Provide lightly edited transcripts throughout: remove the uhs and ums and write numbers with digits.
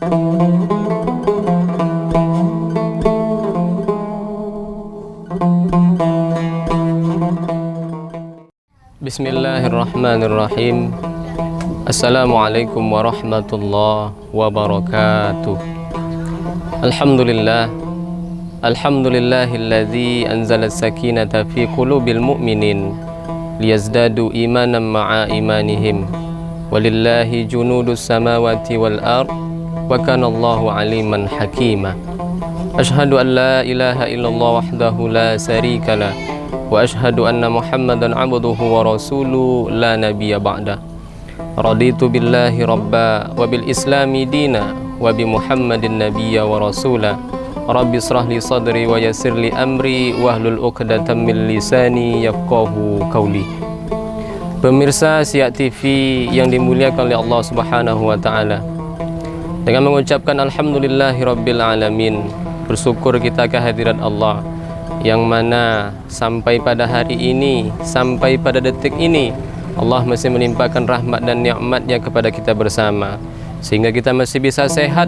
Bismillahirrahmanirrahim. Assalamualaikum warahmatullahi wabarakatuh. Alhamdulillah. Alhamdulillahilladzi anzala sakinata fi qulubil mu'minin liyazdadu imanan ma'a imanihim. Walillahi junudus samawati wal ard wa kana Allahu aliman hakima. Asyhadu an la ilaha illallah wahdahu la syarikalah wa asyhadu anna Muhammadan abduhu wa rasuluhu la nabiyya ba'da. Raditu billahi rabba wa bil islami dina wa bi Muhammadin nabiyya wa rasula. Rabbi israh li sadri wa yassir li amri wahlul 'uqdatam min lisani yafqahu qawli. Pemirsa Siak TV yang dimuliakan oleh Allah Subhanahu wa taala, dengan mengucapkan alhamdulillahirabbil alamin, bersyukur kita kehadirat Allah yang mana sampai pada hari ini, sampai pada detik ini, Allah masih melimpahkan rahmat dan nikmat-Nya kepada kita bersama, sehingga kita masih bisa sehat,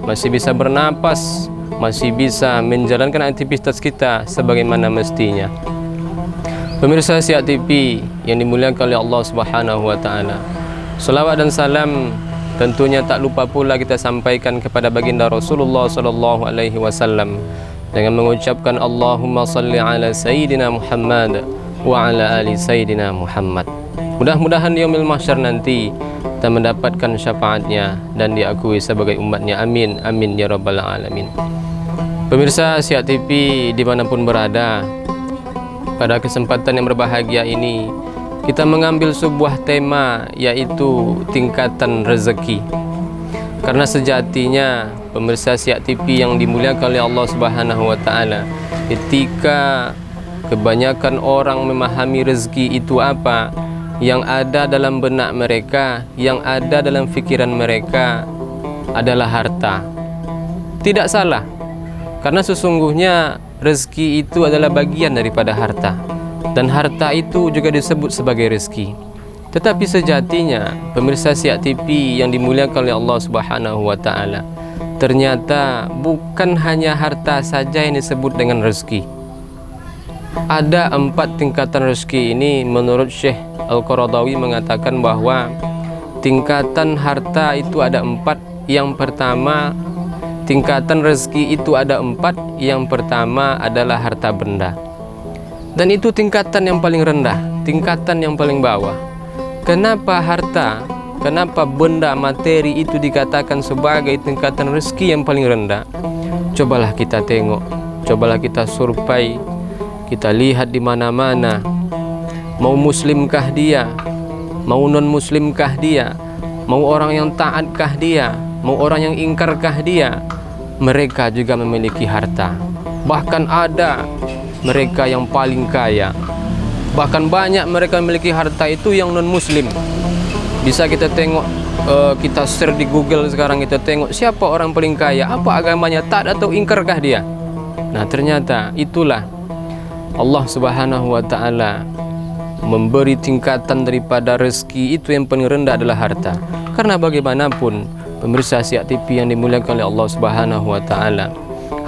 masih bisa bernapas, masih bisa menjalankan aktivitas kita sebagaimana mestinya. Pemirsa Siak TV yang dimuliakan oleh Allah Subhanahu wa taala, selawat dan salam tentunya tak lupa pula kita sampaikan kepada baginda Rasulullah sallallahu alaihi wasallam dengan mengucapkan Allahumma salli ala sayyidina Muhammad wa ala ali sayyidina Muhammad. Mudah-mudahan di yaumil mahsyar nanti kita mendapatkan syafaatnya dan diakui sebagai umatnya. Amin, amin ya rabbal alamin. Pemirsa Siak TV dimanapun berada, pada kesempatan yang berbahagia ini kita mengambil sebuah tema, yaitu tingkatan rezeki. Karena sejatinya pemirsa Siak TV yang dimuliakan oleh Allah Subhanahu wa taala, ketika kebanyakan orang memahami rezeki itu apa, yang ada dalam benak mereka, yang ada dalam pikiran mereka adalah harta. Tidak salah, karena sesungguhnya rezeki itu adalah bagian daripada harta, dan harta itu juga disebut sebagai rezeki. Tetapi sejatinya pemirsa Siak TV yang dimuliakan oleh Allah Subhanahu wa taala, ternyata bukan hanya harta saja yang disebut dengan rezeki. Ada 4 tingkatan rezeki ini. Menurut Syekh Al-Qaradawi mengatakan bahwa tingkatan harta itu ada 4. Yang pertama, tingkatan rezeki itu ada 4. Yang pertama adalah harta benda, dan itu tingkatan yang paling rendah, tingkatan yang paling bawah. Kenapa harta, kenapa benda materi itu dikatakan sebagai tingkatan rezeki yang paling rendah? Cobalah kita tengok, cobalah kita survei, kita lihat di mana-mana. Mau muslimkah dia, mau non muslimkah dia, mau orang yang taatkah dia, mau orang yang ingkarkah dia, mereka juga memiliki harta. Bahkan ada mereka yang paling kaya, bahkan banyak mereka memiliki harta itu yang non muslim. Bisa kita tengok, kita share di Google sekarang, kita tengok siapa orang paling kaya, apa agamanya, taat atau ingkarkah dia. Nah, ternyata itulah Allah Subhanahu wa taala memberi tingkatan daripada rezeki itu yang paling rendah adalah harta. Karena bagaimanapun pemirsa Siak TV yang dimuliakan oleh Allah Subhanahu wa taala,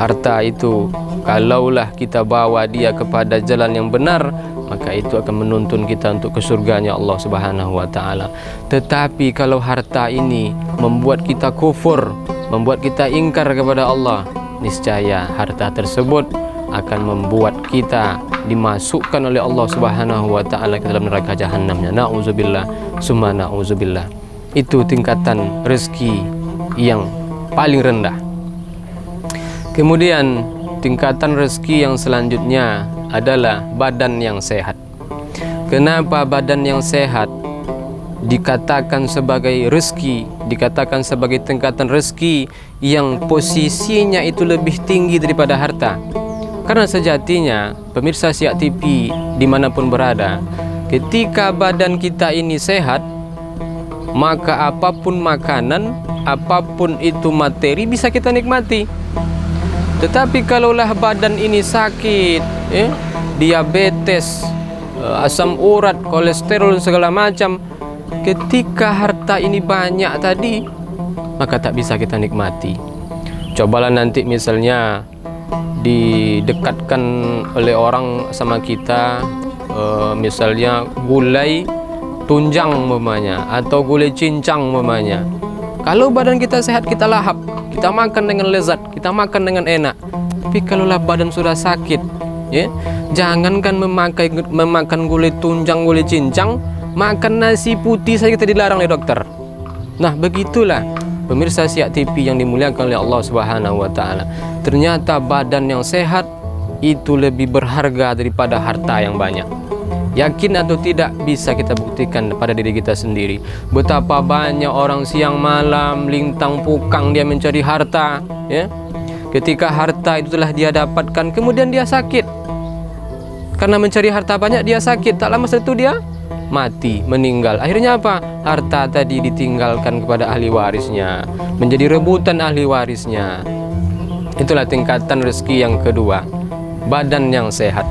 harta itu kalaulah kita bawa dia kepada jalan yang benar, maka itu akan menuntun kita untuk ke surganya Allah Subhanahu wa taala. Tetapi kalau harta ini membuat kita kufur, membuat kita ingkar kepada Allah, niscaya harta tersebut akan membuat kita dimasukkan oleh Allah Subhanahu wa taala ke dalam neraka jahanamnya. Nauzubillah summa nauzubillah. Itu tingkatan rezeki yang paling rendah. Kemudian tingkatan rezeki yang selanjutnya adalah badan yang sehat. Kenapa badan yang sehat dikatakan sebagai rezeki, dikatakan sebagai tingkatan rezeki yang posisinya itu lebih tinggi daripada harta? Karena sejatinya pemirsa Siak TV dimanapun berada, ketika badan kita ini sehat, maka apapun makanan, apapun itu materi bisa kita nikmati. Tetapi kalaulah badan ini sakit, diabetes, asam urat, kolesterol segala macam, ketika harta ini banyak tadi, maka tak bisa kita nikmati. Cobalah nanti misalnya didekatkan oleh orang sama kita, misalnya gulai tunjang umpamanya atau gulai cincang umpamanya. Kalau badan kita sehat, kita lahap, kita makan dengan lezat, kita makan dengan enak. Tapi kalaulah badan sudah sakit, ya, jangankan memakan gulai tunjang, gulai cincang, makan nasi putih saja kita dilarang oleh dokter. Nah, begitulah pemirsa Siak TV yang dimuliakan oleh Allah Subhanahu wa taala. Ternyata badan yang sehat itu lebih berharga daripada harta yang banyak. Yakin atau tidak, bisa kita buktikan pada diri kita sendiri. Betapa banyak orang siang malam lintang pukang dia mencari harta, ya. Ketika harta itu telah dia dapatkan, kemudian dia sakit. Karena mencari harta banyak dia sakit, tak lama setelah itu dia mati, meninggal. Akhirnya apa? Harta tadi ditinggalkan kepada ahli warisnya, menjadi rebutan ahli warisnya. Itulah tingkatan rezeki yang kedua, badan yang sehat.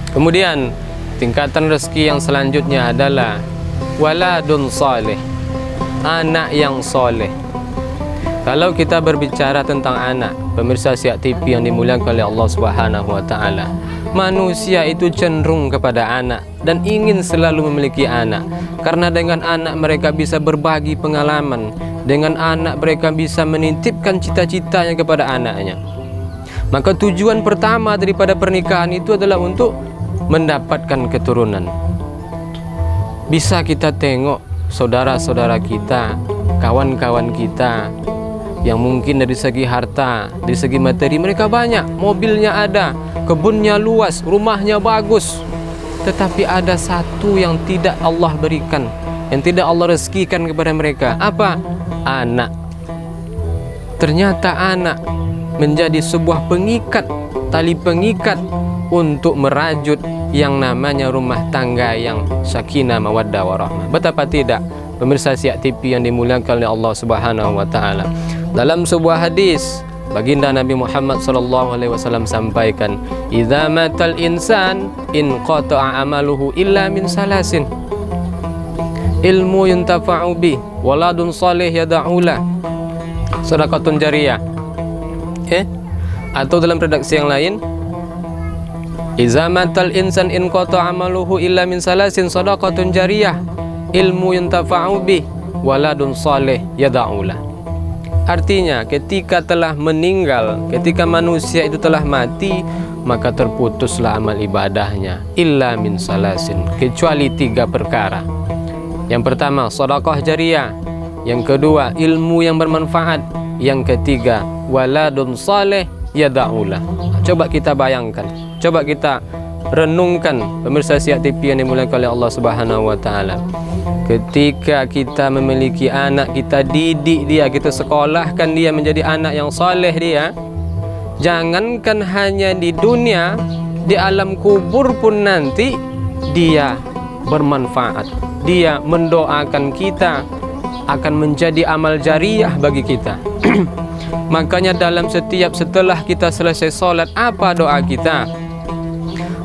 Kemudian tingkatan rezeki yang selanjutnya adalah waladun saleh, anak yang soleh. Kalau kita berbicara tentang anak, pemirsa Siak TV yang dimuliakan oleh Allah Subhanahu wa taala, manusia itu cenderung kepada anak dan ingin selalu memiliki anak. Karena dengan anak mereka bisa berbagi pengalaman, dengan anak mereka bisa menitipkan cita-citanya kepada anaknya. Maka tujuan pertama daripada pernikahan itu adalah untuk mendapatkan keturunan. Bisa kita tengok saudara-saudara kita, kawan-kawan kita yang mungkin dari segi harta, dari segi materi mereka banyak, mobilnya ada, kebunnya luas, rumahnya bagus, tetapi ada satu yang tidak Allah berikan, yang tidak Allah rezekikan kepada mereka. Apa? Anak. Ternyata anak menjadi sebuah pengikat, tali pengikat untuk merajut yang namanya rumah tangga yang sakinah mawaddah warahmah. Betapa tidak, pemirsa Siak TV yang dimuliakan oleh Allah Subhanahu wa taala. Dalam sebuah hadis, baginda Nabi Muhammad SAW sampaikan, "Idza matal insan in qata'a amaluhu illa min salasin. Ilmu yuntafa'u bi, waladun salih yad'ulah, sedekahun jariyah." Atau dalam redaksi yang lain, "Idza matal insan in qata'a amaluhu illa min salasin, sedekahun jariyah, ilmu yuntafa'u bi, waladun salih yad'ulah." Artinya ketika telah meninggal, ketika manusia itu telah mati, maka terputuslah amal ibadahnya, illa min salasin, kecuali 3 perkara. Yang pertama, sedekah jariyah. Yang kedua, ilmu yang bermanfaat. Yang ketiga, waladun saleh yad'ulah. Coba kita bayangkan, coba kita renungkan, pemirsa Siak TV yang dimuliakan oleh Allah Subhanahu wa taala. Ketika kita memiliki anak, kita didik dia, kita sekolahkan dia menjadi anak yang saleh dia. Jangankan hanya di dunia, di alam kubur pun nanti dia bermanfaat. Dia mendoakan kita, akan menjadi amal jariyah bagi kita. Makanya dalam setelah kita selesai sholat, apa doa kita?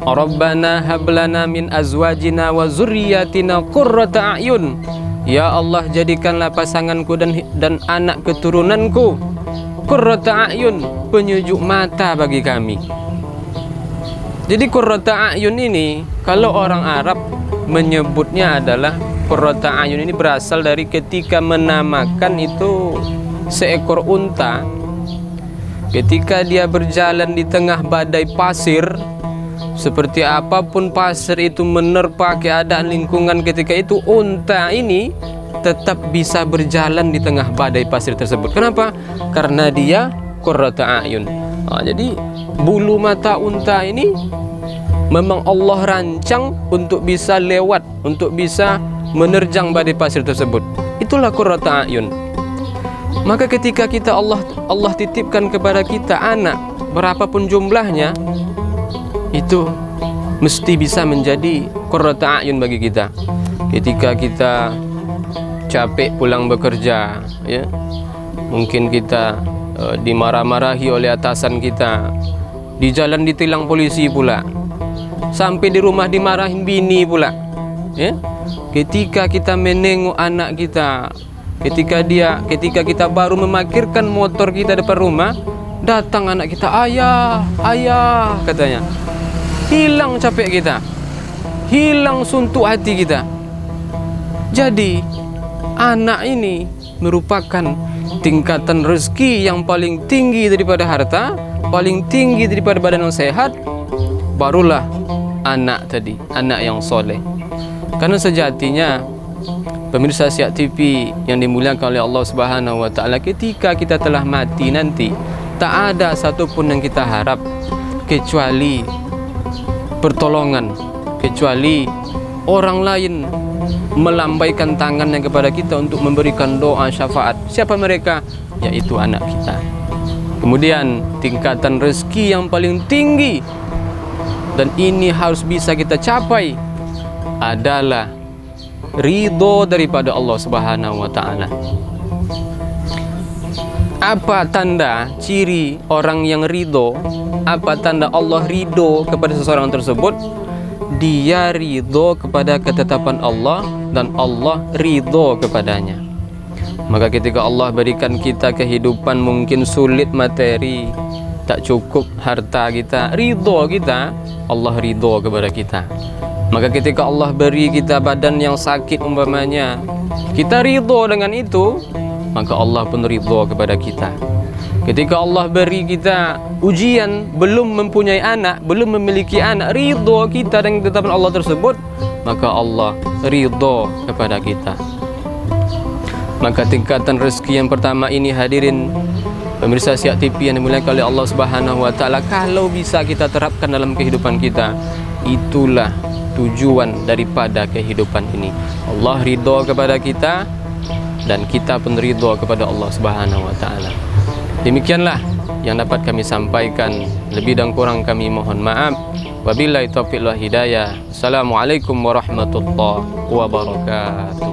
Rabbana hablana min azwajina wa zurriyatina qurrata a'yun. Ya Allah, jadikanlah pasanganku dan anak keturunanku qurrata a'yun, penyujuk mata bagi kami. Jadi qurrata a'yun ini, kalau orang Arab menyebutnya adalah qurrata a'yun, ini berasal dari ketika menamakan itu seekor unta. Ketika dia berjalan di tengah badai pasir, seperti apapun pasir itu menerpa keadaan lingkungan ketika itu, unta ini tetap bisa berjalan di tengah badai pasir tersebut. Kenapa? Karena dia qurrata a'yun. Jadi bulu mata unta ini memang Allah rancang untuk bisa lewat, untuk bisa menerjang badai pasir tersebut. Itulah qurrata a'yun. Maka ketika kita Allah titipkan kepada kita anak, berapapun jumlahnya, itu mesti bisa menjadi qurrata a'yun bagi kita. Ketika kita capek pulang bekerja, ya, mungkin kita dimarah-marahi oleh atasan kita, di jalan ditilang polisi pula, sampai di rumah dimarahin bini pula, ya. Ketika kita menengok anak kita ketika kita baru memarkirkan motor kita depan rumah, datang anak kita, ayah, ayah, katanya. Hilang capek kita, hilang suntuk hati kita. Jadi anak ini merupakan tingkatan rezeki yang paling tinggi daripada harta, paling tinggi daripada badan yang sehat. Barulah anak tadi, anak yang soleh. Karena sejatinya pemirsa Siak TV yang dimuliakan oleh Allah Subhanahu wa taala, ketika kita telah mati nanti, tak ada satupun yang kita harap kecuali pertolongan, kecuali orang lain melambaikan tangannya kepada kita untuk memberikan doa syafaat. Siapa mereka? Yaitu anak kita. Kemudian tingkatan rezeki yang paling tinggi, dan ini harus bisa kita capai, adalah ridho daripada Allah Subhanahu wa taala. Apa tanda ciri orang yang ridho? Apa tanda Allah ridho kepada seseorang tersebut? Dia ridho kepada ketetapan Allah dan Allah ridho kepadanya. Maka ketika Allah berikan kita kehidupan mungkin sulit materi, tak cukup harta kita, ridho kita, Allah ridho kepada kita. Maka ketika Allah beri kita badan yang sakit umpamanya, kita ridho dengan itu, maka Allah pun ridho kepada kita. Ketika Allah beri kita ujian, belum mempunyai anak, belum memiliki anak, ridho kita dengan ketetapan Allah tersebut, maka Allah ridho kepada kita. Maka tingkatan rezeki yang pertama ini, hadirin pemirsa Siak TV yang dimuliakan oleh Allah Subhanahu wa taala, kalau bisa kita terapkan dalam kehidupan kita, itulah tujuan daripada kehidupan ini. Allah ridho kepada kita dan kita pun ridho kepada Allah Subhanahu wa taala. Demikianlah yang dapat kami sampaikan. Lebih dan kurang kami mohon maaf. Wabillahi taufiq wal hidayah. Assalamualaikum warahmatullahi wabarakatuh.